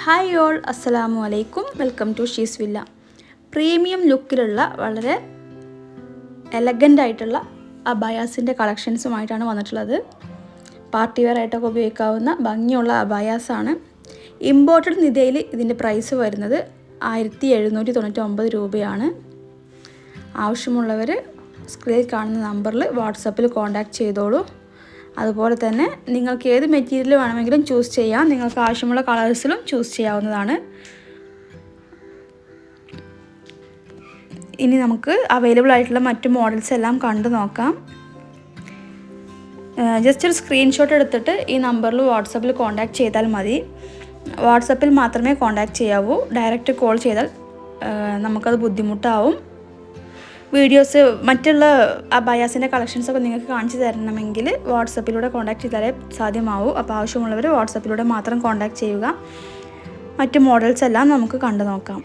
Hi all, അസ്സലാമു അലൈക്കും. Welcome to Sheez villa. Premium ലുക്കിലുള്ള വളരെ എലഗൻ്റ് ആയിട്ടുള്ള അബായാസിൻ്റെ കളക്ഷൻസുമായിട്ടാണ് വന്നിട്ടുള്ളത്. പാർട്ടി വെയർ ആയിട്ടൊക്കെ ഉപയോഗിക്കാവുന്ന ഭംഗിയുള്ള അബായാസാണ്. ഇമ്പോർട്ടഡ് നിതയിൽ ഇതിൻ്റെ പ്രൈസ് വരുന്നത് 1799 രൂപയാണ്. ആവശ്യമുള്ളവർ സ്ക്രീനിൽ കാണുന്ന നമ്പറിൽ വാട്സപ്പിൽ കോൺടാക്റ്റ് ചെയ്തോളൂ. അതുപോലെ തന്നെ നിങ്ങൾക്ക് ഏത് മെറ്റീരിയൽ വേണമെങ്കിലും ചൂസ് ചെയ്യാം. നിങ്ങൾക്ക് ആവശ്യമുള്ള കളേഴ്സിലും ചൂസ് ചെയ്യാവുന്നതാണ്. ഇനി നമുക്ക് അവൈലബിൾ ആയിട്ടുള്ള മറ്റു മോഡൽസ് എല്ലാം കണ്ടു നോക്കാം. ജസ്റ്റ് ഒരു സ്ക്രീൻഷോട്ട് എടുത്തിട്ട് ഈ നമ്പറിൽ വാട്സപ്പിൽ കോൺടാക്റ്റ് ചെയ്താൽ മതി. വാട്സപ്പിൽ മാത്രമേ കോൺടാക്റ്റ് ചെയ്യാവൂ. ഡയറക്റ്റ് കോൾ ചെയ്താൽ നമുക്കത് ബുദ്ധിമുട്ടാവും. വീഡിയോസ് മറ്റുള്ള അബായാസിൻ്റെ കളക്ഷൻസൊക്കെ നിങ്ങൾക്ക് കാണിച്ചു തരണമെങ്കിൽ വാട്സപ്പിലൂടെ കോൺടാക്റ്റ് ചെയ്താലേ സാധ്യമാവൂ. അപ്പോൾ ആവശ്യമുള്ളവർ വാട്സപ്പിലൂടെ മാത്രം കോൺടാക്റ്റ് ചെയ്യുക. മറ്റു മോഡൽസ് എല്ലാം നമുക്ക് കണ്ടു നോക്കാം.